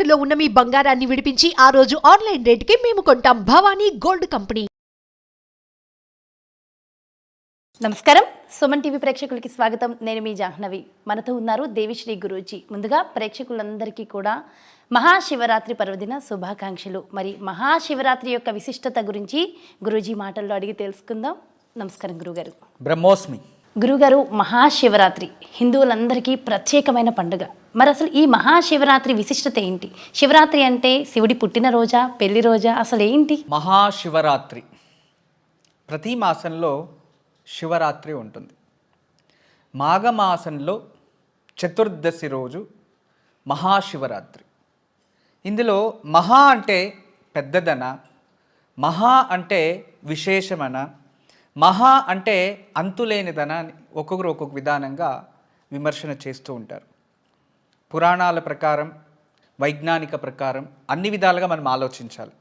తాకట్టులో ఉన్న మీ బంగారాన్ని విడిపించి ఆ రోజు ఆన్లైన్ రేటుకి మేము కొంటాం. Bhavani gold company. నమస్కారం, సుమన్ టీవీ ప్రేక్షకులకి స్వాగతం. నేను మీ జాహ్నవి. మనతో ఉన్నారు దేవిశ్రీ గురూజీ. ముందుగా ప్రేక్షకులందరికీ కూడా మహాశివరాత్రి పర్వదిన శుభాకాంక్షలు. మరి మహాశివరాత్రి యొక్క విశిష్టత గురించి గురూజీ మాటల్లో అడిగి తెలుసుకుందాం. నమస్కారం గురుగారు. బ్రహ్మోస్మి. గురుగారు, మహాశివరాత్రి హిందువులందరికీ ప్రత్యేకమైన పండుగ. మరి అసలు ఈ మహాశివరాత్రి విశిష్టత ఏంటి? శివరాత్రి అంటే శివుడి పుట్టినరోజా, పెళ్లి రోజా, అసలు ఏంటి? మహాశివరాత్రి ప్రతి మాసంలో శివరాత్రి ఉంటుంది. మాఘమాసంలో చతుర్దశి రోజు మహాశివరాత్రి. ఇందులో మహా అంటే పెద్దదన, మహా అంటే విశేషమన, మహా అంటే అంతులేనిదన అని ఒక్కొక్కరు ఒక్కొక్క విధానంగా విమర్శన చేస్తూ ఉంటారు. పురాణాల ప్రకారం, వైజ్ఞానిక ప్రకారం అన్ని విధాలుగా మనం ఆలోచించాలి.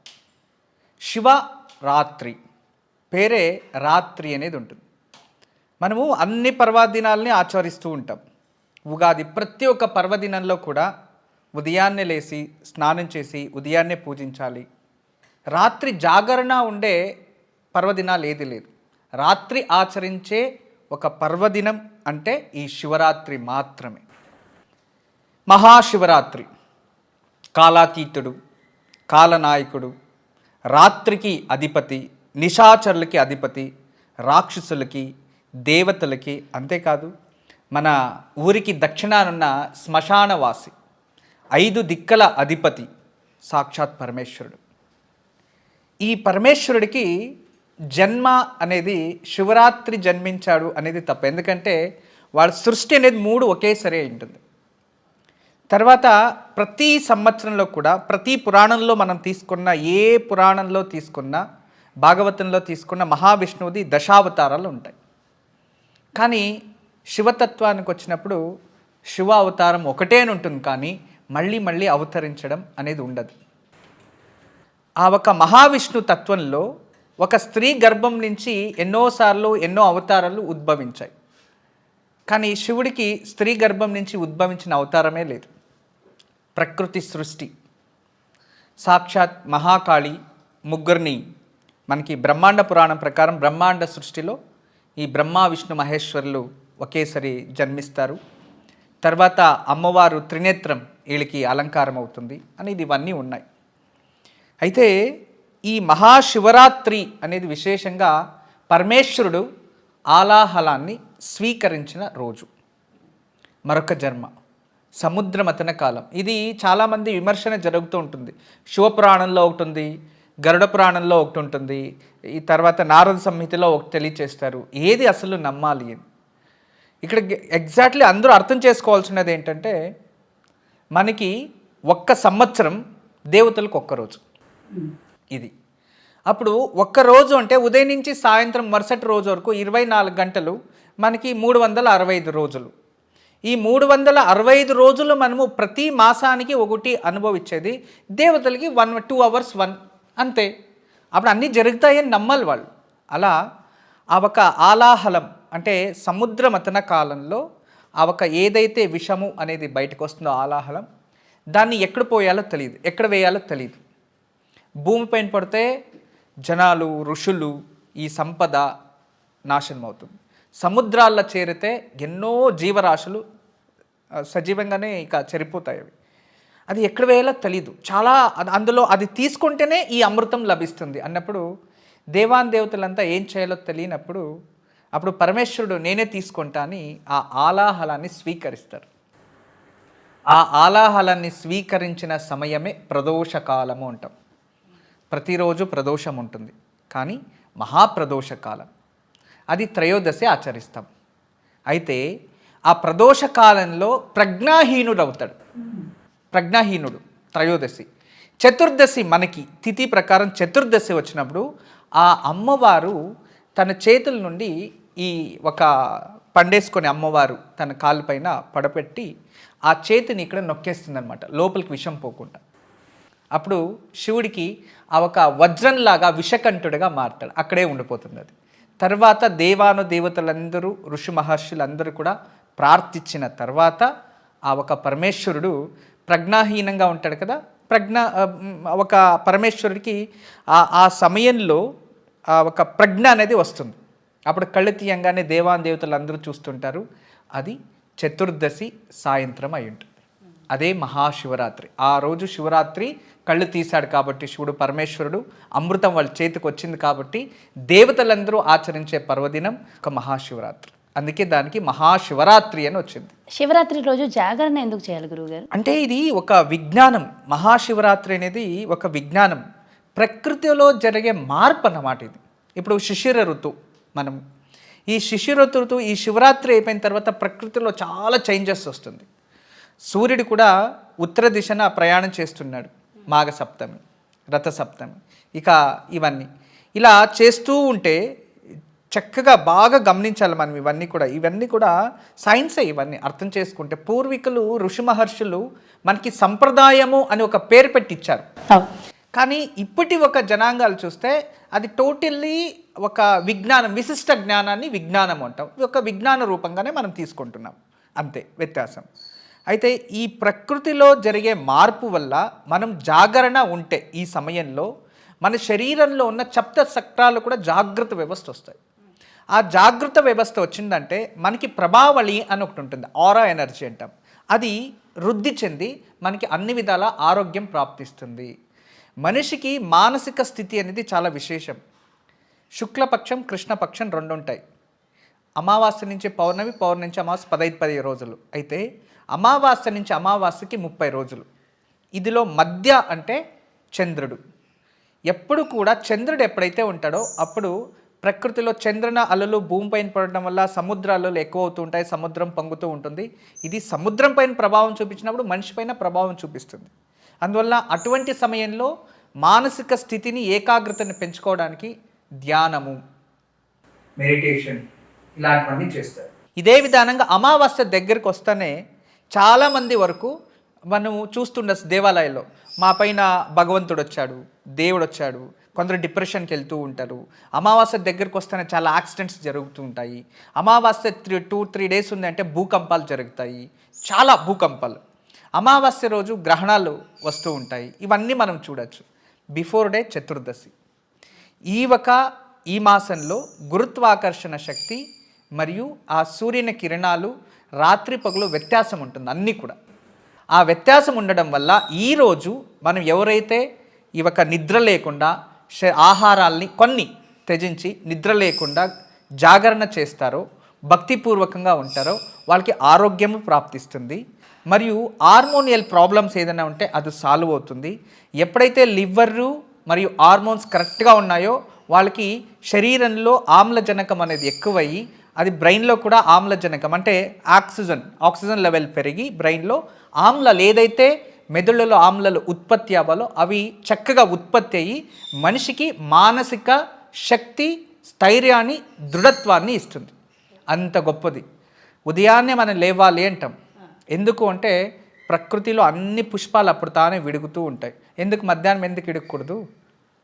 శివరాత్రి పేరే రాత్రి అనేది ఉంటుంది. మనము అన్ని పర్వదినాలని ఆచరిస్తూ ఉంటాం. ఉగాది ప్రతి ఒక్క పర్వదినంలో కూడా ఉదయాన్నే లేచి స్నానం చేసి ఉదయాన్నే పూజించాలి. రాత్రి జాగరణ ఉండే పర్వదినాలు ఏది లేదు. రాత్రి ఆచరించే ఒక పర్వదినం అంటే ఈ శివరాత్రి మాత్రమే. మహాశివరాత్రి కాలాతీతుడు, కాలనాయకుడు, రాత్రికి అధిపతి, నిశాచరులకి అధిపతి, రాక్షసులకి, దేవతలకి, అంతేకాదు మన ఊరికి దక్షిణానున్న శ్మశానవాసి, 5 దిక్కల అధిపతి సాక్షాత్ పరమేశ్వరుడు. ఈ పరమేశ్వరుడికి జన్మ అనేది శివరాత్రి జన్మించాడు అనేది తప్ప. ఎందుకంటే వాడి సృష్టి అనేది 3 ఒకేసారి ఉంటుంది. తర్వాత ప్రతి సంవత్సరంలో కూడా ప్రతి పురాణంలో మనం తీసుకున్న, ఏ పురాణంలో తీసుకున్నా, భాగవతంలో తీసుకున్న మహావిష్ణువుది దశావతారాలు ఉంటాయి. కానీ శివతత్వానికి వచ్చినప్పుడు శివ అవతారం ఒకటే ఉంటుంది, కానీ మళ్ళీ మళ్ళీ అవతరించడం అనేది ఉండదు. ఆ ఒక మహావిష్ణు తత్వంలో ఒక స్త్రీ గర్భం నుంచి ఎన్నోసార్లు ఎన్నో అవతారాలు ఉద్భవించాయి. కానీ శివుడికి స్త్రీ గర్భం నుంచి ఉద్భవించిన అవతారమే లేదు. ప్రకృతి సృష్టి సాక్షాత్ మహాకాళి ముగ్గురిని మనకి బ్రహ్మాండ పురాణం ప్రకారం బ్రహ్మాండ సృష్టిలో ఈ బ్రహ్మ విష్ణు మహేశ్వరులు ఒకేసారి జన్మిస్తారు. తర్వాత అమ్మవారు త్రినేత్రం వీళ్ళకి అలంకారం అవుతుంది అనేది ఇవన్నీ ఉన్నాయి. అయితే ఈ మహాశివరాత్రి అనేది విశేషంగా పరమేశ్వరుడు ఆలాహలాన్ని స్వీకరించిన రోజు. మరొక జన్మ సముద్రమథన కాలం. ఇది చాలామంది విమర్శన జరుగుతూ ఉంటుంది. శివపురాణంలో ఒకటి ఉంది, గరుడ పురాణంలో ఒకటి ఉంటుంది, ఈ తర్వాత నారద సంహితలో ఒకటి తెలియచేస్తారు. ఏది అసలు నమ్మాలి అని ఇక్కడ ఎగ్జాక్ట్లీ అందరూ అర్థం చేసుకోవాల్సినది ఏంటంటే, మనకి ఒక్క సంవత్సరం దేవతలకు ఒక్కరోజు ఇది. అప్పుడు ఒక్కరోజు అంటే ఉదయం నుంచి సాయంత్రం మరుసటి రోజు వరకు 24 గంటలు, మనకి 365 రోజులు. ఈ 365 రోజులు మనము ప్రతి మాసానికి ఒకటి అనుభవించేది. దేవతలకి 2 అవర్స్ అంతే. అప్పుడు అన్నీ జరుగుతాయని నమ్మాలి వాళ్ళు. అలా ఆ ఒక ఆలాహలం అంటే సముద్ర మథన కాలంలో ఆ ఒక ఏదైతే విషము అనేది బయటకు వస్తుందో ఆలాహలం, దాన్ని ఎక్కడ పోయాలో తెలియదు, ఎక్కడ వేయాలో తెలియదు. భూమిపైన పడితే జనాలు, ఋషులు, ఈ సంపద నాశనం అవుతుంది. సముద్రాల్లో చేరితే ఎన్నో జీవరాశులు సజీవంగానే ఇక చనిపోతాయి. అవి అది ఎక్కడ వేయాలో తెలీదు. చాలా అందులో అది తీసుకుంటేనే ఈ అమృతం లభిస్తుంది అన్నప్పుడు దేవతలంతా ఏం చేయాలో తెలియనప్పుడు అప్పుడు పరమేశ్వరుడు నేనే తీసుకుంటా అని ఆ ఆలాహలాన్ని స్వీకరిస్తారు. ఆ ఆలాహలాన్ని స్వీకరించిన సమయమే ప్రదోషకాలము అంటాం. ప్రతిరోజు ప్రదోషం ఉంటుంది, కానీ మహాప్రదోషకాలం అది త్రయోదశి ఆచరిస్తాం. అయితే ఆ ప్రదోషకాలంలో ప్రజ్ఞాహీనుడు అవుతాడు. ప్రజ్ఞాహీనుడు త్రయోదశి. చతుర్దశి మనకి తిథి ప్రకారం చతుర్దశి వచ్చినప్పుడు ఆ అమ్మవారు తన చేతుల నుండి ఈ ఒక పండేసుకొని అమ్మవారు తన కాళ్ళపైన పడపెట్టి ఆ చేతిని ఇక్కడ నొక్కేస్తుంది అనమాట, లోపలికి విషం పోకుండా. అప్పుడు శివుడికి ఆ ఒక వజ్రంలాగా విషకంఠుడిగా మారుతాడు, అక్కడే ఉండిపోతుంది అది. తర్వాత దేవతలందరూ ఋషి మహర్షులందరూ కూడా ప్రార్థించిన తర్వాత ఆ ఒక పరమేశ్వరుడు ప్రజ్ఞాహీనంగా ఉంటాడు కదా, ఒక పరమేశ్వరుడికి ఆ సమయంలో ఒక ప్రజ్ఞ అనేది వస్తుంది. అప్పుడు కళ్ళు తీయంగానే దేవతలు అందరూ చూస్తుంటారు. అది చతుర్దశి సాయంత్రం అయి ఉంటుంది. అదే మహాశివరాత్రి. ఆ రోజు శివరాత్రి కళ్ళు తీశాడు కాబట్టి శివుడు పరమేశ్వరుడు, అమృతం వాళ్ళ చేతికి వచ్చింది కాబట్టి దేవతలందరూ ఆచరించే పర్వదినం ఒక మహాశివరాత్రి. అందుకే దానికి మహాశివరాత్రి అని వచ్చింది. శివరాత్రి రోజు జాగరణ ఎందుకు చేయాలి గురువుగారు? అంటే ఇది ఒక విజ్ఞానం. మహాశివరాత్రి అనేది ఒక విజ్ఞానం, ప్రకృతిలో జరిగే మార్పు అన్నమాట ఇది. ఇప్పుడు శిశిర ఋతువు, మనం ఈ శిశిర ఋతువు ఈ శివరాత్రి అయిపోయిన తర్వాత ప్రకృతిలో చాలా చేంజెస్ వస్తుంది. సూర్యుడు కూడా ఉత్తర దిశన ప్రయాణం చేస్తున్నాడు. మాఘ సప్తమి, రథ సప్తమి, ఇక ఇవన్నీ ఇలా చేస్తూ ఉంటే చక్కగా బాగా గమనించాలి మనం. ఇవన్నీ కూడా సైన్సే. ఇవన్నీ అర్థం చేసుకుంటే పూర్వీకులు ఋషి మహర్షులు మనకి సంప్రదాయము అని ఒక పేరు పెట్టి ఇచ్చారు. కానీ ఇప్పటి ఒక జనాంగాలు చూస్తే అది టోటల్లీ ఒక విజ్ఞానం, విశిష్ట జ్ఞానాన్ని విజ్ఞానం అంటాం. ఒక విజ్ఞాన రూపంగానే మనం తీసుకుంటున్నాం, అంతే వ్యత్యాసం. అయితే ఈ ప్రకృతిలో జరిగే మార్పు వల్ల మనం జాగరణ ఉంటే ఈ సమయంలో మన శరీరంలో ఉన్న సప్త చక్రాలు కూడా జాగృత వ్యవస్థ వస్తాయి. ఆ జాగృత వ్యవస్థ వచ్చిందంటే మనకి ప్రభావళి అని ఒకటి ఉంటుంది, ఆరా ఎనర్జీ అంటాం. అది వృద్ధి చెంది మనకి అన్ని విధాల ఆరోగ్యం ప్రాప్తిస్తుంది. మనిషికి మానసిక స్థితి అనేది చాలా విశేషం. శుక్లపక్షం కృష్ణపక్షం రెండు ఉంటాయి. అమావాస్య నుంచి పౌర్ణమి, పౌర్ణమి నుంచి అమావాస్య 15 రోజులు. అయితే అమావాస్య నుంచి అమావాస్యకి 30 రోజులు. ఇదిలో మధ్య అంటే చంద్రుడు. ఎప్పుడు కూడా చంద్రుడు ఎప్పుడైతే ఉంటాడో అప్పుడు ప్రకృతిలో చంద్రన అలలు భూమిపైన పడడం వల్ల సముద్ర అలలు ఎక్కువ అవుతూ ఉంటాయి, సముద్రం పొంగుతూ ఉంటుంది. ఇది సముద్రం పైన ప్రభావం చూపించినప్పుడు మనిషి పైన ప్రభావం చూపిస్తుంది. అందువల్ల అటువంటి సమయంలో మానసిక స్థితిని, ఏకాగ్రతని పెంచుకోవడానికి ధ్యానము, మెడిటేషన్ ఇలాంటివన్నీ చేస్తారు. ఇదే విధానంగా అమావాస్య దగ్గరికి వస్తేనే చాలామంది వరకు మనం చూస్తుండే దేవాలయాల్లో మా పైన భగవంతుడు వచ్చాడు, దేవుడు వచ్చాడు, కొందరు డిప్రెషన్కి వెళ్తూ ఉంటారు. అమావాస్య దగ్గరికి వస్తేనే చాలా యాక్సిడెంట్స్ జరుగుతూ ఉంటాయి. అమావాస్య 2-3 డేస్ ఉంది అంటే భూకంపాలు జరుగుతాయి, చాలా భూకంపాలు. అమావాస్య రోజు గ్రహణాలు వస్తూ ఉంటాయి. ఇవన్నీ మనం చూడొచ్చు. బిఫోర్ డే చతుర్దశి. ఈ మాసంలో గురుత్వాకర్షణ శక్తి మరియు ఆ సూర్యుని కిరణాలు రాత్రి పగలు వ్యత్యాసం ఉంటుంది అన్నీ కూడా. ఆ వ్యత్యాసం ఉండడం వల్ల ఈరోజు మనం ఎవరైతే నిద్ర లేకుండా ఆహారాల్ని కొన్ని త్యజించి నిద్ర లేకుండా జాగరణ చేస్తారో, భక్తిపూర్వకంగా ఉంటారో వాళ్ళకి ఆరోగ్యము ప్రాప్తిస్తుంది. మరియు హార్మోనియల్ ప్రాబ్లమ్స్ ఏదైనా ఉంటే అది సాల్వ్ అవుతుంది. ఎప్పుడైతే లివర్రు మరియు హార్మోన్స్ కరెక్ట్గా ఉన్నాయో వాళ్ళకి శరీరంలో ఆమ్లజనకం అనేది ఎక్కువయ్యి అది బ్రెయిన్లో కూడా ఆమ్లజనకం అంటే ఆక్సిజన్ లెవెల్ పెరిగి బ్రెయిన్లో ఆమ్లాలు ఏదైతే మెదడులో ఆమ్లాలు ఉత్పత్తి అవ్వాలో అవి చక్కగా ఉత్పత్తి అయ్యి మనిషికి మానసిక శక్తి, స్థైర్యాన్ని, దృఢత్వాన్ని ఇస్తుంది. అంత గొప్పది. ఉదయాన్నే మనం లేవాలి అంటాం. ఎందుకు అంటే ప్రకృతిలో అన్ని పుష్పాలు అప్పుడు తానే విడుగుతూ ఉంటాయి. ఎందుకు మధ్యాహ్నం ఎందుకు విడగకూడదు?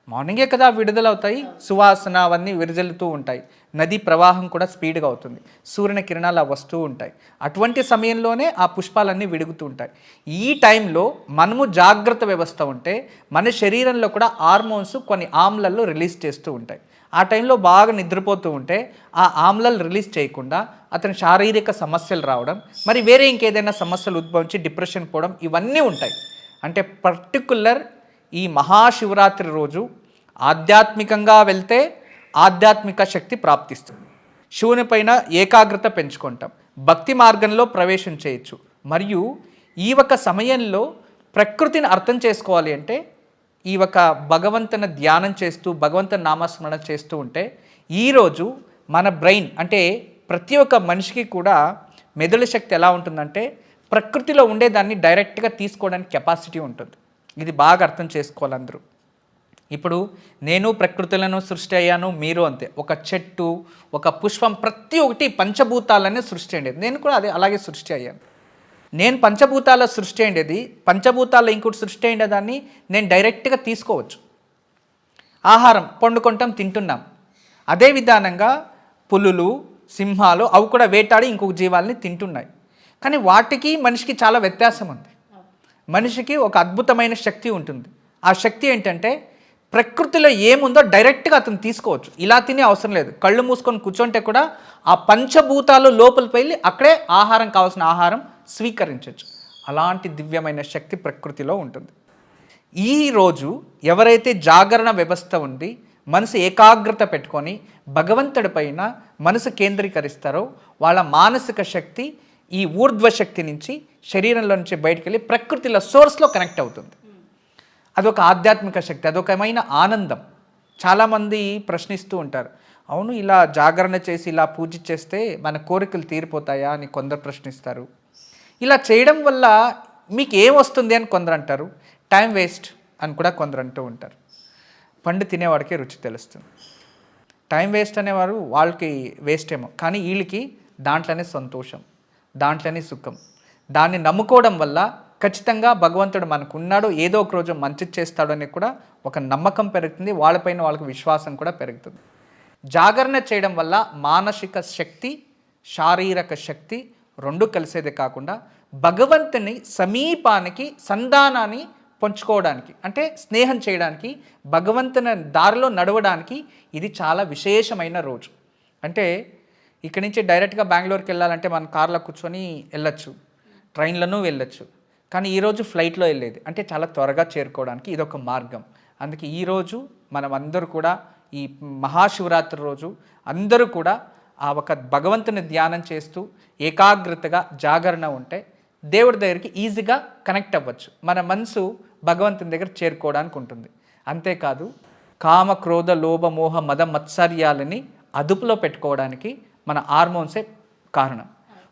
మార్నింగే కదా విడుదలవుతాయి, సువాసన అవన్నీ విరజల్లుతూ ఉంటాయి. నది ప్రవాహం కూడా స్పీడ్గా అవుతుంది, సూర్యుని కిరణాలు వస్తూ ఉంటాయి. అటువంటి సమయంలోనే ఆ పుష్పాలన్నీ విడుగుతూ ఉంటాయి. ఈ టైంలో మనము జాగ్రత్త వ్యవస్థ ఉంటే మన శరీరంలో కూడా హార్మోన్స్ కొన్ని ఆమ్లాలు రిలీజ్ చేస్తూ ఉంటాయి. ఆ టైంలో బాగా నిద్రపోతూ ఉంటే ఆ ఆమ్లాలు రిలీజ్ చేయకుండా అతని శారీరక సమస్యలు రావడం, మరి వేరే ఇంకేదైనా సమస్యలు ఉద్భవించి డిప్రెషన్ పోవడం ఇవన్నీ ఉంటాయి. అంటే పర్టికులర్ ఈ మహాశివరాత్రి రోజు ఆధ్యాత్మికంగా వెళ్తే ఆధ్యాత్మిక శక్తి ప్రాప్తిస్తుంది. శివుని పైన ఏకాగ్రత పెంచుకుంటాం, భక్తి మార్గంలో ప్రవేశం చేయొచ్చు. మరియు ఈ సమయంలో ప్రకృతిని అర్థం చేసుకోవాలి అంటే ఈ భగవంతుని ధ్యానం చేస్తూ భగవంతుని నామస్మరణ చేస్తూ ఉంటే ఈరోజు మన బ్రెయిన్ అంటే ప్రతి ఒక్క మనిషికి కూడా మెదడు శక్తి ఎలా ఉంటుందంటే ప్రకృతిలో ఉండేదాన్ని డైరెక్ట్గా తీసుకోవడానికి కెపాసిటీ ఉంటుంది. ఇది బాగా అర్థం చేసుకోవాలి అందరూ. ఇప్పుడు నేను ప్రకృతులను సృష్టి అయ్యాను, మీరు అంతే. ఒక చెట్టు, ఒక పుష్పం, ప్రతి ఒక్కటి పంచభూతాలనే సృష్టి అయ్యేది. నేను కూడా అలాగే సృష్టి అయ్యాను. నేను పంచభూతాల సృష్టి అయ్యేది, పంచభూతాల ఇంకోటి సృష్టి అయ్యేదాన్ని నేను డైరెక్ట్గా తీసుకోవచ్చు. ఆహారం పండుకుంటాం, తింటున్నాం. అదే విధానంగా పులులు, సింహాలు అవి కూడా వేటాడి ఇంకొక జీవాలని తింటున్నాయి. కానీ వాటికి మనిషికి చాలా వ్యత్యాసం ఉంది. మనిషికి ఒక అద్భుతమైన శక్తి ఉంటుంది. ఆ శక్తి ఏంటంటే ప్రకృతిలో ఏముందో డైరెక్ట్గా అతను తీసుకోవచ్చు. ఇలా తినే అవసరం లేదు. కళ్ళు మూసుకొని కూర్చుంటే కూడా ఆ పంచభూతాలు లోపలికి వెళ్ళి అక్కడే ఆహారం, కావాల్సిన ఆహారం స్వీకరించవచ్చు. అలాంటి దివ్యమైన శక్తి ప్రకృతిలో ఉంటుంది. ఈరోజు ఎవరైతే జాగరణ వ్యవస్థ ఉండి మనసు ఏకాగ్రత పెట్టుకొని భగవంతుడి పైన మనసు కేంద్రీకరిస్తారో వాళ్ళ మానసిక శక్తి ఈ ఊర్ధ్వ శక్తి నుంచి శరీరంలో నుంచి బయటికి వెళ్ళి ప్రకృతిలో సోర్స్లో కనెక్ట్ అవుతుంది. అదొక ఆధ్యాత్మిక శక్తి, అదొకమైన ఆనందం. చాలామంది ప్రశ్నిస్తూ ఉంటారు, అవును ఇలా జాగరణ చేసి ఇలా పూజ చేస్తే మన కోరికలు తీరిపోతాయా అని కొందరు ప్రశ్నిస్తారు. ఇలా చేయడం వల్ల మీకు ఏం వస్తుంది అని కొందరు అంటారు. టైం వేస్ట్ అని కూడా కొందరు అంటూ ఉంటారు. పండు తినేవాడికే రుచి తెలుస్తుంది. టైం వేస్ట్ అనేవారు వాళ్ళకి వేస్ట్ ఏమో, కానీ వీళ్ళకి దాంట్లోనే సంతోషం, దాంట్లోనే సుఖం. దాన్ని నమ్ముకోవడం వల్ల ఖచ్చితంగా భగవంతుడు మనకు ఉన్నాడు, ఏదో ఒక రోజు మంచి చేస్తాడు అని కూడా ఒక నమ్మకం పెరుగుతుంది. వాళ్ళపైన వాళ్ళకి విశ్వాసం కూడా పెరుగుతుంది. జాగరణ చేయడం వల్ల మానసిక శక్తి, శారీరక శక్తి రెండు కలిసేదే కాకుండా భగవంతుని సమీపానికి, సంధానాన్ని పంచుకోవడానికి, అంటే స్నేహం చేయడానికి, భగవంతుని దారిలో నడవడానికి ఇది చాలా విశేషమైన రోజు. అంటే ఇక్కడి నుంచి డైరెక్ట్గా బెంగళూరుకి వెళ్ళాలంటే మనం కార్లో కూర్చొని వెళ్ళొచ్చు, ట్రైన్లను వెళ్ళొచ్చు. కానీ ఈరోజు ఫ్లైట్లో వెళ్ళేది అంటే చాలా త్వరగా చేరుకోవడానికి ఇదొక మార్గం. అందుకే ఈరోజు మనం అందరూ కూడా ఈ మహాశివరాత్రి రోజు అందరూ కూడా ఆ ఒక భగవంతుని ధ్యానం చేస్తూ ఏకాగ్రతగా జాగరణ ఉంటే దేవుడి దగ్గరికి ఈజీగా కనెక్ట్ అవ్వచ్చు. మన మనసు భగవంతుని దగ్గర చేరుకోవడానికి ఉంటుంది. అంతేకాదు కామ, క్రోధ, లోభ, మోహ, మద, మత్సర్యాలని అదుపులో పెట్టుకోవడానికి మన హార్మోన్సే కారణం.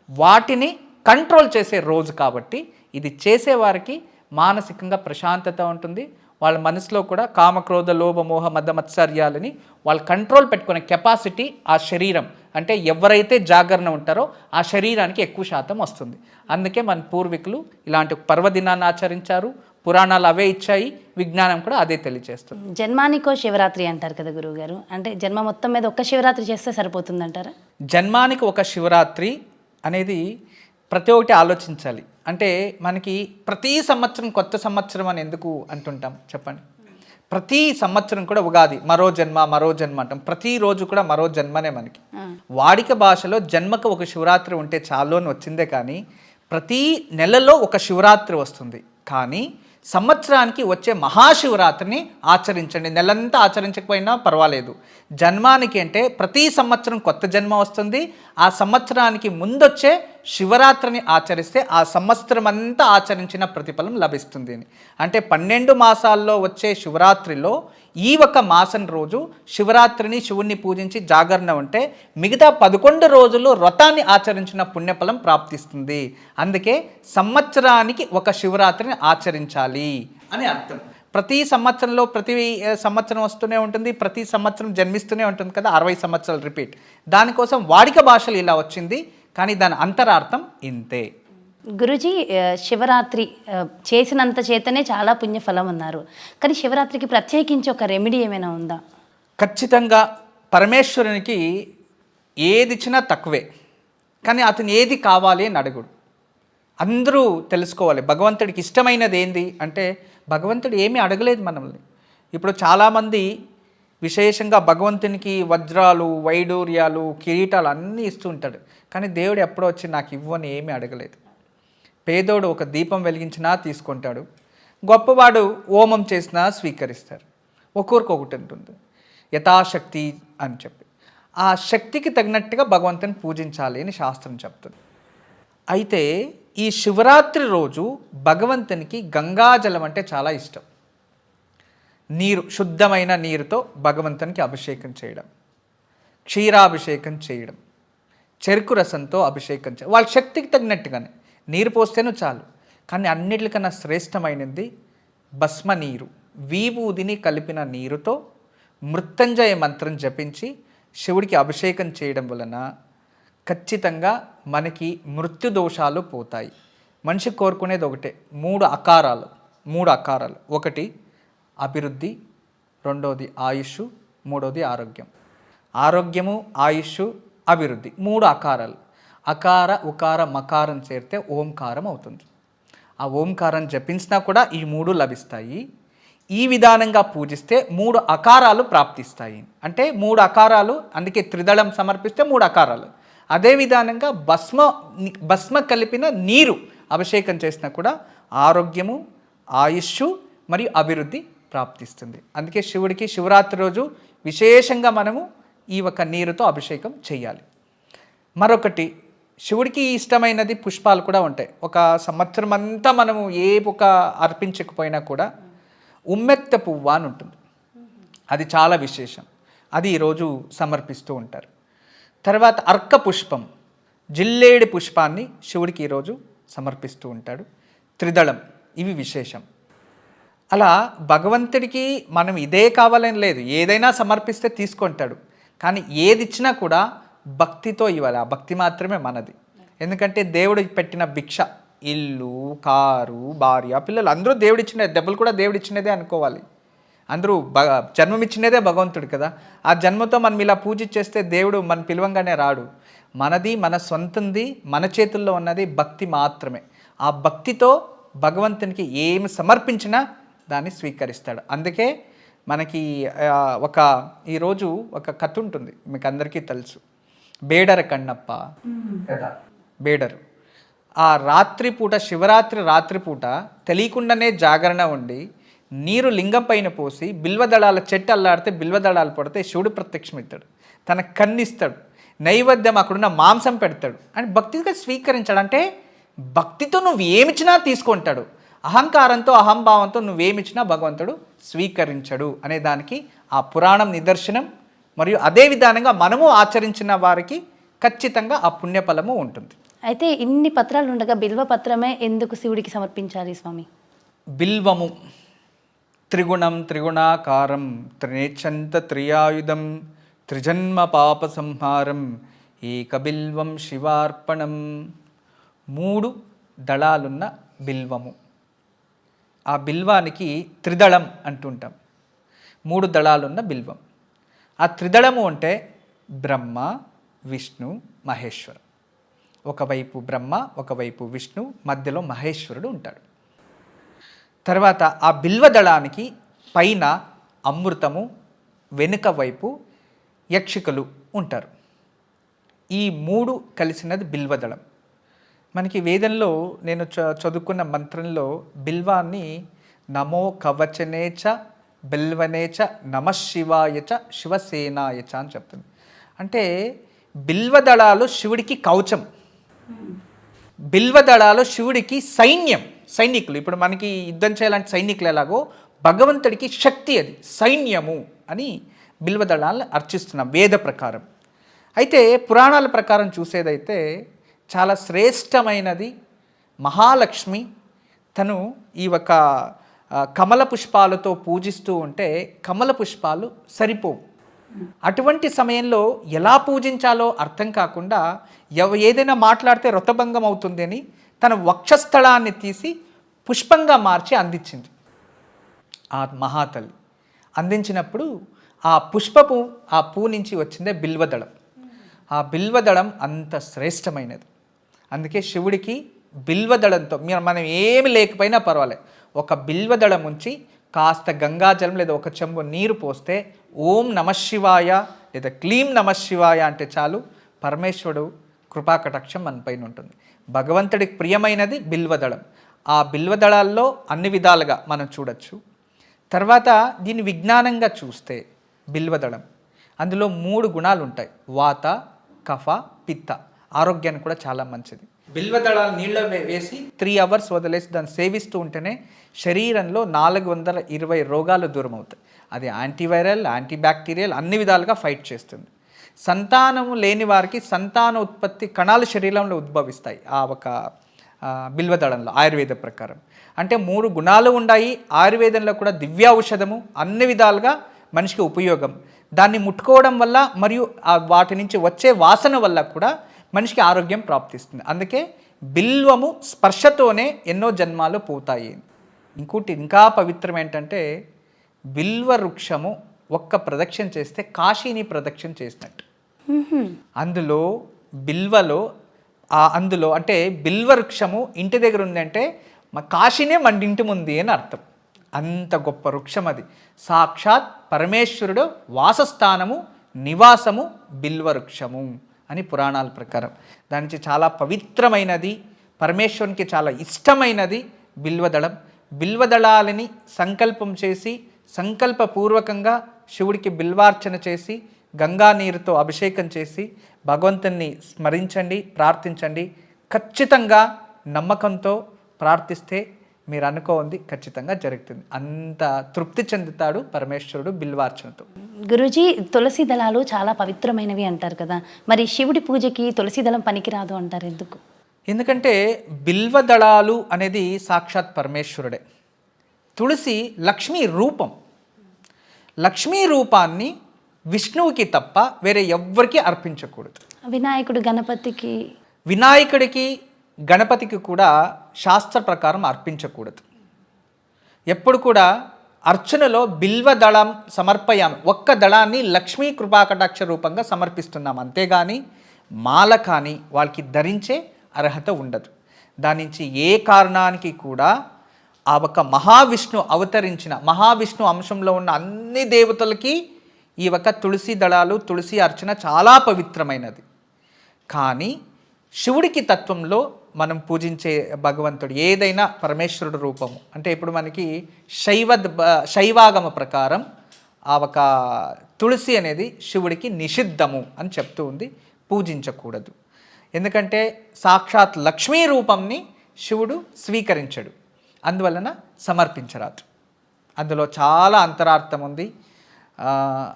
వాటిని కంట్రోల్ చేసే రోజు కాబట్టి ఇది చేసేవారికి మానసికంగా ప్రశాంతత ఉంటుంది. వాళ్ళ మనసులో కూడా కామ, క్రోధ, లోభ, మోహ, మద, మత్సర్యాలని వాళ్ళు కంట్రోల్ పెట్టుకునే కెపాసిటీ ఆ శరీరం, అంటే ఎవరైతే జాగరణ ఉంటారో ఆ శరీరానికి ఎక్కువ శాతం వస్తుంది. అందుకే మన పూర్వీకులు ఇలాంటి పర్వదినాన్ని ఆచరించారు. పురాణాలు అవే ఇచ్చాయి, విజ్ఞానం కూడా అదే తెలియజేస్తుంది. జన్మానికో శివరాత్రి అంటారు కదా గురువుగారు, అంటే జన్మ మొత్తం మీద ఒక్క శివరాత్రి చేస్తే సరిపోతుందంటారా? జన్మానికి ఒక శివరాత్రి అనేది ప్రతి ఒక్కటి ఆలోచించాలి. అంటే మనకి ప్రతి సంవత్సరం కొత్త సంవత్సరం అని ఎందుకు అంటుంటాం చెప్పండి? ప్రతి సంవత్సరం కూడా ఉగాది మరో జన్మ, మరో జన్మ అంటాం. ప్రతిరోజు కూడా మరో జన్మనే మనకి. వాడిక భాషలో జన్మకు ఒక శివరాత్రి ఉంటే చాలు అని వచ్చిందే కానీ ప్రతి నెలలో ఒక శివరాత్రి వస్తుంది. కానీ సంవత్సరానికి వచ్చే మహాశివరాత్రిని ఆచరించండి. నెలంతా ఆచరించకపోయినా పర్వాలేదు. జన్మానికి అంటే ప్రతి సంవత్సరం కొత్త జన్మ వస్తుంది. ఆ సంవత్సరానికి ముందొచ్చే శివరాత్రిని ఆచరిస్తే ఆ సంవత్సరం అంతా ఆచరించిన ప్రతిఫలం లభిస్తుంది అని. అంటే 12 మాసాల్లో వచ్చే శివరాత్రిలో ఈ ఒక మాసం రోజు శివరాత్రిని, శివుణ్ణి పూజించి జాగరణ ఉంటే మిగతా 11 రోజులు వ్రతాన్ని ఆచరించిన పుణ్యఫలం ప్రాప్తిస్తుంది. అందుకే సంవత్సరానికి ఒక శివరాత్రిని ఆచరించాలి అని అర్థం. ప్రతి సంవత్సరంలో ప్రతి సంవత్సరం వస్తూనే ఉంటుంది, ప్రతి సంవత్సరం జన్మిస్తూనే ఉంటుంది కదా, 60 సంవత్సరాలు రిపీట్. దానికోసం వాడిక భాషలు ఇలా వచ్చింది, కానీ దాని అంతరార్థం ఇంతే. గురుజీ, శివరాత్రి చేసినంత చేతనే చాలా పుణ్యఫలం ఉన్నారు, కానీ శివరాత్రికి ప్రత్యేకించి ఒక రెమెడీ ఏమైనా ఉందా? ఖచ్చితంగా పరమేశ్వరునికి ఏది ఇచ్చినా తక్కువే, కానీ అతను ఏది కావాలి అని అడుగుడు. అందరూ తెలుసుకోవాలి భగవంతుడికి ఇష్టమైనది ఏంది అంటే భగవంతుడు ఏమీ అడగలేదు మనల్ని. ఇప్పుడు చాలామంది విశేషంగా భగవంతునికి వజ్రాలు, వైడూర్యాలు, కిరీటాలు అన్నీ ఇస్తూ ఉంటాడు, కానీ దేవుడు ఎప్పుడో వచ్చి నాకు ఇవ్వని ఏమీ అడగలేదు. పేదోడు ఒక దీపం వెలిగించినా తీసుకుంటాడు, గొప్పవాడు హోమం చేసినా స్వీకరిస్తారు. ఒక్కొక్కరికి ఉంటుంది యథాశక్తి అని చెప్పి. ఆ శక్తికి తగినట్టుగా భగవంతుని పూజించాలి అని శాస్త్రం చెప్తుంది. అయితే ఈ శివరాత్రి రోజు భగవంతునికి గంగాజలం అంటే చాలా ఇష్టం. నీరు, శుద్ధమైన నీరుతో భగవంతునికి అభిషేకం చేయడం, క్షీరాభిషేకం చేయడం, చెరుకు రసంతో అభిషేకం చేయడం, వాళ్ళ శక్తికి తగినట్టుగానే. నీరు పోస్తేనూ చాలు, కానీ అన్నిటికన్నా శ్రేష్టమైనది భస్మ నీరు. విభూదిని కలిపిన నీరుతో మృత్యుంజయ మంత్రం జపించి శివుడికి అభిషేకం చేయడం వలన ఖచ్చితంగా మనకి మృత్యు దోషాలు పోతాయి. మనిషి కోరుకునేది ఒకటే, 3 అకారాలు. ఒకటి అభివృద్ధి, రెండోది ఆయుష్, మూడోది ఆరోగ్యం. ఆరోగ్యము, ఆయుష్, అభివృద్ధి 3 అకారాలు. అకార, ఉకార, మకారం చేరితే ఓంకారం అవుతుంది. ఆ ఓంకారం జపించినా కూడా ఈ 3 లభిస్తాయి. ఈ విధానంగా పూజిస్తే 3 అకారాలు ప్రాప్తిస్తాయి. అంటే 3 అకారాలు, అందుకే త్రిదళం సమర్పిస్తే 3 అకారాలు. అదే విధానంగా భస్మ కలిపిన నీరు అభిషేకం చేసినా కూడా ఆరోగ్యము, ఆయుష్షు మరియు అభివృద్ధి ప్రాప్తిస్తుంది. అందుకే శివుడికి శివరాత్రి రోజు విశేషంగా మనము ఈ ఒక నీరుతో అభిషేకం చేయాలి. మరొకటి, శివుడికి ఇష్టమైనది పుష్పాలు కూడా ఉంటాయి. ఒక సంవత్సరం అంతా మనము ఏ ఒక అర్పించకపోయినా కూడా ఉమ్మెత్త పువ్వు అని ఉంటుంది. అది చాలా విశేషం. అది ఈరోజు సమర్పిస్తూ ఉంటారు. తర్వాత అర్క పుష్పం, జిల్లేడి పుష్పాన్ని శివుడికి ఈరోజు సమర్పిస్తూ ఉంటాడు. త్రిదళం, ఇవి విశేషం. అలా భగవంతుడికి మనం ఇదే కావాలని లేదు, ఏదైనా సమర్పిస్తే తీసుకుంటాడు. కానీ ఏది ఇచ్చినా కూడా భక్తితో ఇవ్వాలి. ఆ భక్తి మాత్రమే మనది. ఎందుకంటే దేవుడు పెట్టిన భిక్ష, ఇల్లు, కారు, భార్య, పిల్లలు అందరూ దేవుడిచ్చినది. దెబ్బలు కూడా దేవుడిచ్చినదే అనుకోవాలి. అందరూ జన్మమిచ్చినదే భగవంతుడు కదా. ఆ జన్మతో మనం ఇలా పూజ చేస్తే దేవుడు మన పిలవంగానే రాడు. మనది, మన సొంతంది, మన చేతుల్లో ఉన్నది భక్తి మాత్రమే. ఆ భక్తితో భగవంతునికి ఏమి సమర్పించినా దాన్ని స్వీకరిస్తాడు. అందుకే మనకి ఈరోజు ఒక కథ ఉంటుంది, మీకు అందరికీ తెలుసు. బేడర కన్నప్ప కదా. బేడరు ఆ రాత్రిపూట, శివరాత్రి రాత్రిపూట తెలియకుండానే జాగరణ ఉండి నీరు లింగం పైన పోసి బిల్వదళాల చెట్టు అల్లాడితే బిల్వదళాలు పడితే శివుడు ప్రత్యక్షమిస్తాడు, తన కన్నిస్తాడు, నైవేద్యం అక్కడున్న మాంసం పెడతాడు అని భక్తిగా స్వీకరించాడు. అంటే భక్తితో నువ్వు ఏమిచ్చినా తీసుకుంటాడు. అహంకారంతో, అహంభావంతో నువ్వేమిచ్చినా భగవంతుడు స్వీకరించడు అనే దానికి ఆ పురాణం నిదర్శనం. మరియు అదే విధానంగా మనము ఆచరించిన వారికి ఖచ్చితంగా ఆ పుణ్యఫలము ఉంటుంది. అయితే ఇన్ని పత్రాలు ఉండగా బిల్వ పత్రమే ఎందుకు శివుడికి సమర్పించాలి స్వామి? బిల్వము త్రిగుణం త్రిగుణాకారం త్రినేచ్చంత త్రియాయుధం త్రిజన్మ పాప సంహారం ఏకబిల్వం శివార్పణం. 3 దళాలున్న బిల్వము. ఆ బిల్వానికి త్రిదళం అంటుంటాం. 3 దళాలున్న బిల్వం. ఆ త్రిదళము అంటే బ్రహ్మ, విష్ణు, మహేశ్వరు. ఒకవైపు బ్రహ్మ, ఒకవైపు విష్ణు, మధ్యలో మహేశ్వరుడు ఉంటాడు. తర్వాత ఆ బిల్వదళానికి పైన అమృతము, వెనుక వైపు యక్షికలు ఉంటారు. ఈ 3 కలిసినది బిల్వదళం. మనకి వేదంలో నేను చదువుకున్న మంత్రంలో బిల్వాన్ని నమో కవచనేచ బిల్వనేచ నమశివాయచ శివసేనాయచ అని చెప్తుంది. అంటే బిల్వదళాలు శివుడికి కవచం, బిల్వదళాలు శివుడికి సైనికులు. ఇప్పుడు మనకి యుద్ధం చేయాలంటే సైనికులు ఎలాగో భగవంతుడికి శక్తి, అది సైన్యము అని బిల్వదళాలను అర్చిస్తున్నాం వేద ప్రకారం. అయితే పురాణాల ప్రకారం చూసేదైతే చాలా శ్రేష్టమైనది మహాలక్ష్మి. తను ఈ ఒక కమల పుష్పాలతో పూజిస్తూ ఉంటే కమల పుష్పాలు సరిపోవు. అటువంటి సమయంలో ఎలా పూజించాలో అర్థం కాకుండా ఏదైనా మాట్లాడితే రొతభంగం అవుతుంది అని తన వక్షస్థలాన్ని తీసి పుష్పంగా మార్చి అందించింది ఆ మహాతల్లి. అందించినప్పుడు ఆ పుష్పపు, ఆ పువ్వు నుంచి వచ్చిందే బిల్వదళం. ఆ బిల్వదళం అంత శ్రేష్టమైనది. అందుకే శివుడికి బిల్వదళంతో మనం ఏమి లేకపోయినా పర్వాలేదు, ఒక బిల్వదళం ఉంచి కాస్త గంగాజలం లేదా ఒక చెంబు నీరు పోస్తే ఓం నమశివాయ లేదా క్లీం నమశివాయ అంటే చాలు, పరమేశ్వరుడు కృపాకటాక్షం మన పైన ఉంటుంది. భగవంతుడికి ప్రియమైనది బిల్వదళం. ఆ బిల్వదళాల్లో అన్ని విధాలుగా మనం చూడొచ్చు. తర్వాత దీన్ని విజ్ఞానంగా చూస్తే బిల్వదళం అందులో 3 గుణాలు ఉంటాయి. వాత, కఫ, పిత్త. ఆరోగ్యానికి కూడా చాలా మంచిది. బిల్వదళాలు నీళ్ళ వేసి 3 అవర్స్ వదిలేసి దాన్ని సేవిస్తూ ఉంటేనే శరీరంలో 420 రోగాలు దూరం అవుతాయి. అది యాంటీవైరల్, యాంటీబ్యాక్టీరియల్, అన్ని విధాలుగా ఫైట్ చేస్తుంది. సంతానము లేని వారికి సంతాన ఉత్పత్తి కణాలు శరీరంలో ఉద్భవిస్తాయి ఆ ఒక బిల్వదళంలో ఆయుర్వేద ప్రకారం. అంటే 3 గుణాలు ఉన్నాయి. ఆయుర్వేదంలో కూడా దివ్య ఔషధము, అన్ని విధాలుగా మనిషికి ఉపయోగం. దాన్ని ముట్టుకోవడం వల్ల మరియు వాటి నుంచి వచ్చే వాసన వల్ల కూడా మనిషికి ఆరోగ్యం ప్రాప్తిస్తుంది. అందుకే బిల్వము స్పర్శతోనే ఎన్నో జన్మాలు పోతాయి. ఇంకోటి ఇంకా పవిత్రం ఏంటంటే బిల్వ వృక్షము ఒక్క ప్రదక్షిణ చేస్తే కాశీని ప్రదక్షిణ చేసినట్టు. అందులో అంటే బిల్వ వృక్షము ఇంటి దగ్గర ఉందంటే మా కాశీనే మన ఇంటి ముందు అని అర్థం. అంత గొప్ప వృక్షం అది. సాక్షాత్ పరమేశ్వరుడు వాసస్థానము, నివాసము బిల్వవృక్షము అని పురాణాల ప్రకారం. దాని నుంచి చాలా పవిత్రమైనది, పరమేశ్వరునికి చాలా ఇష్టమైనది బిల్వదళం. బిల్వదళాలని సంకల్పం చేసి సంకల్పపూర్వకంగా శివుడికి బిల్వార్చన చేసి గంగా నీరుతో అభిషేకం చేసి భగవంతుని స్మరించండి, ప్రార్థించండి. ఖచ్చితంగా నమ్మకంతో ప్రార్థిస్తే మీరు అనుకోండి ఖచ్చితంగా జరుగుతుంది. అంత తృప్తి చెందుతాడు పరమేశ్వరుడు బిల్వార్చనతో. గురూజీ, తులసి దళాలు చాలా పవిత్రమైనవి అంటారు కదా, మరి శివుడి పూజకి తులసి దళం పనికిరాదు అంటారు, ఎందుకు? ఎందుకంటే బిల్వదళాలు అనేది సాక్షాత్ పరమేశ్వరుడే. తులసి లక్ష్మీ రూపం. లక్ష్మీ రూపాన్ని విష్ణువుకి తప్ప వేరే ఎవ్వరికి అర్పించకూడదు. వినాయకుడు, గణపతికి, వినాయకుడికి గణపతికి కూడా శాస్త్ర ప్రకారం అర్పించకూడదు. ఎప్పుడు కూడా అర్చనలో బిల్వ దళం సమర్పయామి, ఒక్క దళాన్ని లక్ష్మీ కృపాకటాక్ష రూపంగా సమర్పిస్తున్నాం, అంతేగాని మాల కానీ వాళ్ళకి ధరించే అర్హత ఉండదు. దాని నుంచి ఏ కారణానికి కూడా ఆ ఒక మహావిష్ణు అవతరించిన మహావిష్ణు అంశంలో ఉన్న అన్ని దేవతలకి ఈ ఒక తులసి దళాలు, తులసి అర్చన చాలా పవిత్రమైనది. కానీ శివుడికి తత్వంలో మనం పూజించే భగవంతుడు ఏదైనా పరమేశ్వరుడు రూపము అంటే ఇప్పుడు మనకి శైవాగమ ప్రకారం ఆ ఒక తులసి అనేది శివుడికి నిషిద్ధము అని చెప్తూ ఉంది, పూజించకూడదు. ఎందుకంటే సాక్షాత్ లక్ష్మీ రూపంని శివుడు స్వీకరించడు, అందువలన సమర్పించరాదు. అందులో చాలా అంతరార్థం ఉంది.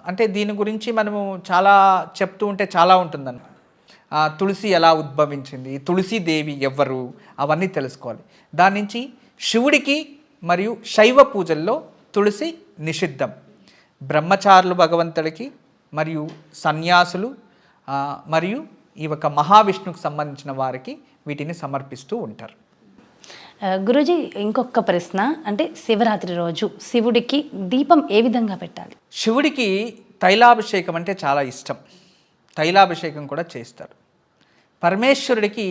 అంటే దీని గురించి మనము చాలా చెప్తూ ఉంటే చాలా ఉంటుందన్నమాట. తులసి ఎలా ఉద్భవించింది, తులసీదేవి ఎవరు, అవన్నీ తెలుసుకోవాలి. దాని నుంచి శివుడికి మరియు శైవ పూజల్లో తులసి నిషిద్ధం. బ్రహ్మచారులు భగవంతుడికి మరియు సన్యాసులు మరియు ఈ ఒక మహావిష్ణువుకు సంబంధించిన వారికి వీటిని సమర్పిస్తూ ఉంటారు. గురూజీ, ఇంకొక ప్రశ్న, అంటే శివరాత్రి రోజు శివుడికి దీపం ఏ విధంగా పెట్టాలి? శివుడికి తైలాభిషేకం అంటే చాలా ఇష్టం, తైలాభిషేకం కూడా చేస్తారు. పరమేశ్వరుడికి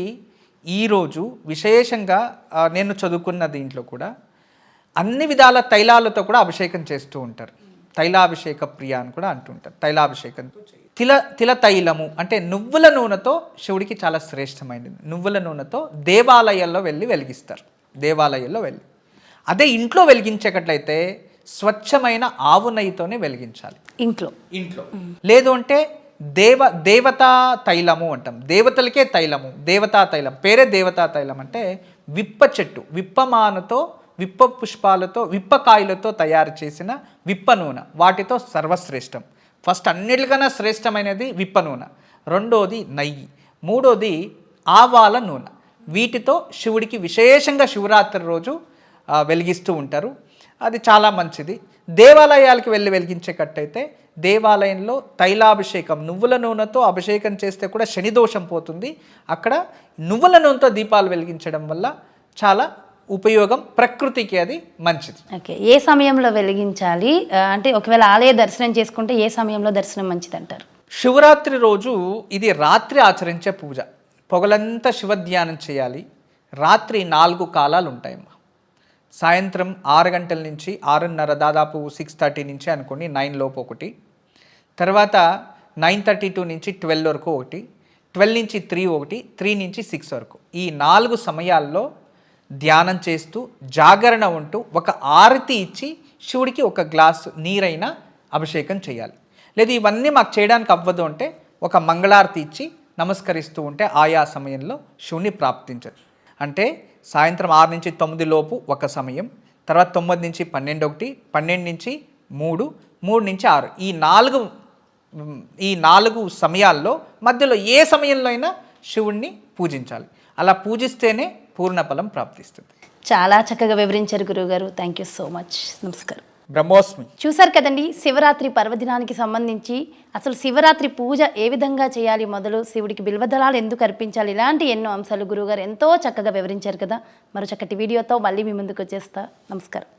ఈరోజు విశేషంగా నేను చదువుకున్న దీంట్లో కూడా అన్ని విధాల తైలాలతో కూడా అభిషేకం చేస్తూ ఉంటారు. తైలాభిషేక ప్రియ అని కూడా అంటుంటారు. తైలాభిషేకంతో తిల తైలము అంటే నువ్వుల నూనెతో శివుడికి చాలా శ్రేష్టమైనది. నువ్వుల నూనెతో దేవాలయాల్లో వెళ్ళి వెలిగిస్తారు. దేవాలయాల్లో వెళ్ళి అదే ఇంట్లో వెలిగించేటట్లయితే స్వచ్ఛమైన ఆవు నెయ్యితోనే వెలిగించాలి. ఇంట్లో లేదు అంటే దేవతా తైలము అంటాం. దేవతలకే తైలము, దేవతా తైలం పేరే దేవతా తైలం. అంటే విప్ప చెట్టు, విప్పమానుతో, విప్ప పుష్పాలతో, విప్పకాయలతో తయారు చేసిన విప్ప నూనె, వాటితో సర్వశ్రేష్టం. ఫస్ట్ అన్నిటికన్నా శ్రేష్టమైనది విప్ప నూనె, రెండోది నెయ్యి, మూడోది ఆవాల నూనె. వీటితో శివుడికి విశేషంగా శివరాత్రి రోజు వెలిగిస్తూ ఉంటారు. అది చాలా మంచిది. దేవాలయాలకు వెళ్ళి వెలిగించేటట్టయితే దేవాలయంలో తైలాభిషేకం, నువ్వుల నూనెతో అభిషేకం చేస్తే కూడా శని దోషం పోతుంది. అక్కడ నువ్వుల నూనెతో దీపాలు వెలిగించడం వల్ల చాలా ఉపయోగం, ప్రకృతికి అది మంచిది. ఓకే, ఏ సమయంలో వెలిగించాలి? అంటే ఒకవేళ ఆలయ దర్శనం చేసుకుంటే ఏ సమయంలో దర్శనం మంచిది అంటారు? శివరాత్రి రోజు ఇది రాత్రి ఆచరించే పూజ. పొగలంతా శివధ్యానం చేయాలి. రాత్రి 4 కాలాలు ఉంటాయమ్మా. సాయంత్రం 6 గంటల నుంచి 6:30, దాదాపు 6:30 నుంచి అనుకోండి 9 లోపు ఒకటి, తర్వాత 9:32 నుంచి 12 వరకు ఒకటి, 12 నుంచి 3 ఒకటి, 3 నుంచి 6 వరకు. ఈ 4 సమయాల్లో ధ్యానం చేస్తూ జాగరణ ఉంటూ ఒక ఆరతి ఇచ్చి శివుడికి ఒక గ్లాసు నీరైనా అభిషేకం చేయాలి. లేదు ఇవన్నీ మాకు చేయడానికి అవ్వదు అంటే ఒక మంగళారతి ఇచ్చి నమస్కరిస్తూ ఉంటే ఆయా సమయంలో శివుని ప్రాప్తించదు. అంటే సాయంత్రం 6 నుంచి 9 లోపు ఒక సమయం, తర్వాత 9 నుంచి 12 ఒకటి, 12 నుంచి 3, 3 నుంచి 6, ఈ 4 సమయాల్లో మధ్యలో ఏ సమయంలో అయినా శివుణ్ణి పూజించాలి. అలా పూజిస్తేనే పూర్ణఫలం ప్రాప్తిస్తుంది. చాలా చక్కగా వివరించారు గురువుగారు. Thank you so much. నమస్కారం. బ్రహ్మోస్మి. చూసారు కదండి, శివరాత్రి పర్వదినానికి సంబంధించి అసలు శివరాత్రి పూజ ఏ విధంగా చేయాలి, మొదలు శివుడికి బిల్వదళాలు ఎందుకు అర్పించాలి, ఇలాంటి ఎన్నో అంశాలు గురువుగారు ఎంతో చక్కగా వివరించారు కదా. మరో చక్కటి వీడియోతో మళ్ళీ మీ ముందుకు వచ్చేస్తా. నమస్కారం.